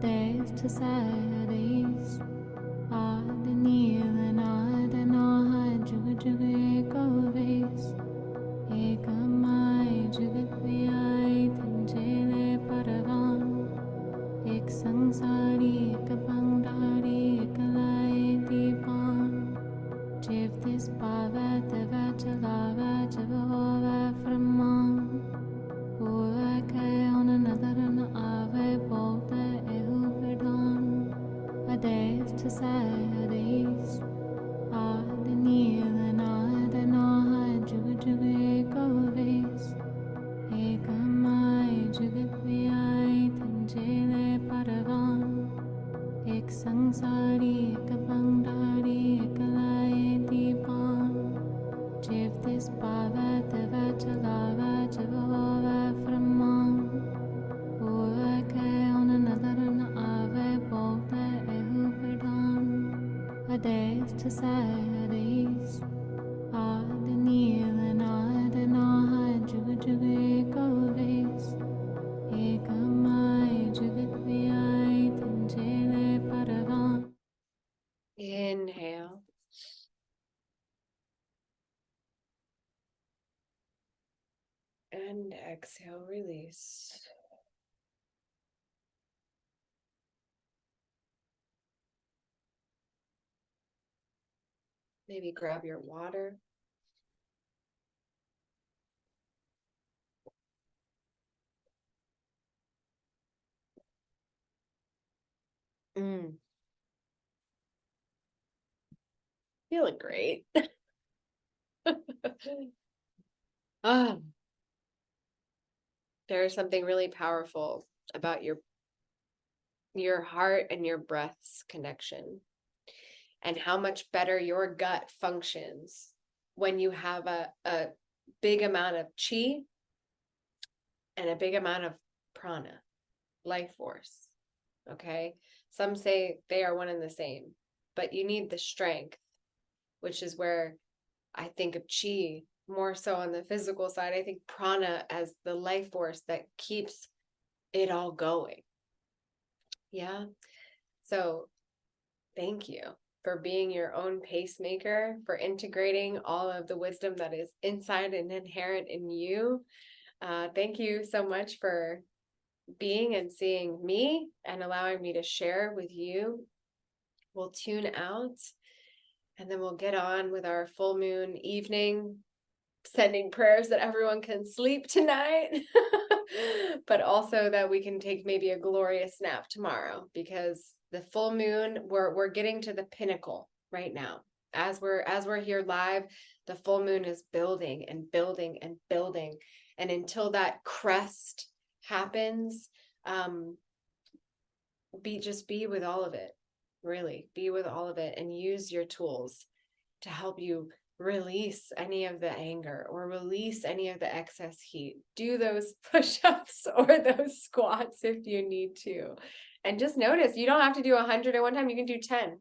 Days to Saturdays, odd and even odd and odd, juga juga ego vase. Ekamai jugat vyai tanjele paravan. Ek sangsari, ek bangdari, ek lai deepan. Jiv this bhava deva chalava javahova framan. Uake on another an ave bote ehu pradhan. A days to Saturdays, odd and even odd and odd, juga juga ego vase. Ekamai jugat vyai tanjele paravan. Ek sangsari, ek bangdari, ek lai deepan. Jiv this bhava deva chalava javahova framan. Uake on another an ave bote ehu pradhan. A days to Saturdays, odd and even odd and odd, juga juga ego vase. Ekamai jugat vyai tanjele paravan. Inhale. And exhale, release. Maybe grab your water. Feeling great. Ah, there's something really powerful about your heart and your breath's connection, and how much better your gut functions when you have a big amount of chi and a big amount of prana, life force. Okay. Some say they are one and the same, but you need the strength, which is where I think of chi more so on the physical side. I think prana as the life force that keeps it all going. Yeah. So thank you for being your own pacemaker, for integrating all of the wisdom that is inside and inherent in you. Thank you so much for being and seeing me and allowing me to share with you. We'll tune out and then we'll get on with our full moon evening, sending prayers that everyone can sleep tonight, but also that we can take maybe a glorious nap tomorrow, because the full moon, we're getting to the pinnacle right now. As we're here live, the full moon is building and building and building. And until that crest happens, be with all of it. Really, be with all of it and use your tools to help you release any of the anger or release any of the excess heat. Do those push-ups or those squats if you need to. And just notice, you don't have to do 100 at one time. You can do 10,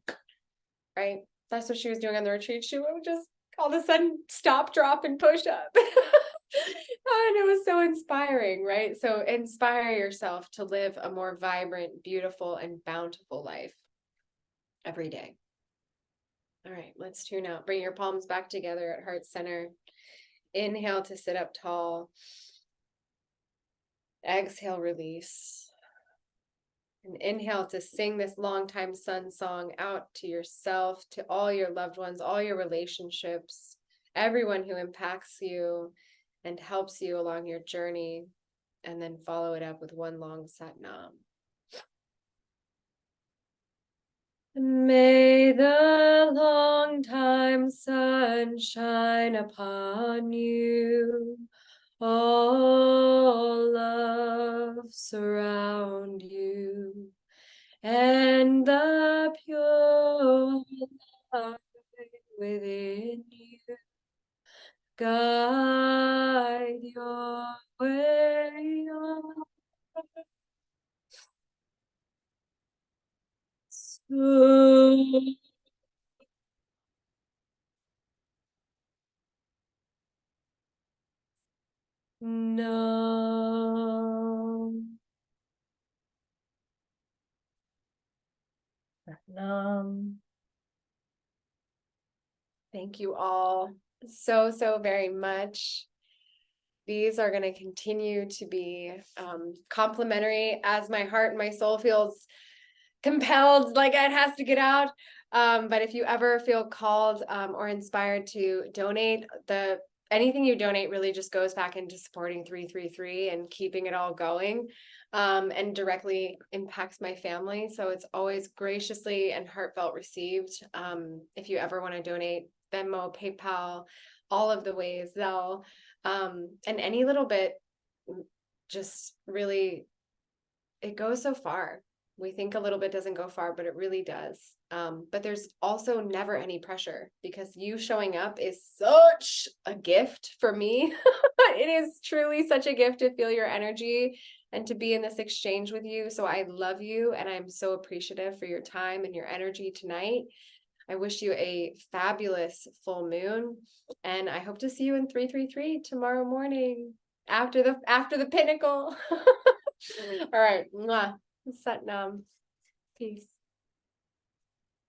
right? That's what she was doing on the retreat. She would just all of a sudden stop, drop, and push up. And it was so inspiring, right? So inspire yourself to live a more vibrant, beautiful, and bountiful life every day. All right, let's tune out. Bring your palms back together at heart center. Inhale to sit up tall. Exhale, release. And inhale to sing this long time sun song out to yourself, to all your loved ones, all your relationships, everyone who impacts you and helps you along your journey. And then follow it up with one long Sat Nam. May the long time sun shine upon you. All love surround you, and the pure light within you guide your way on. So no. Satnam. Thank you all so, so very much. These are going to continue to be complimentary as my heart and my soul feels compelled, like it has to get out. But if you ever feel called or inspired to donate, anything you donate really just goes back into supporting 333 and keeping it all going, and directly impacts my family. So it's always graciously and heartfelt received. If you ever want to donate, Venmo, PayPal, all of the ways, Zelle, and any little bit, just really, it goes so far. We think a little bit doesn't go far, but it really does. But there's also never any pressure, because you showing up is such a gift for me. It is truly such a gift to feel your energy and to be in this exchange with you. So I love you, and I'm so appreciative for your time and your energy tonight. I wish you a fabulous full moon, and I hope to see you in 333 tomorrow morning after the pinnacle. All right. Mwah. Satnam. Peace.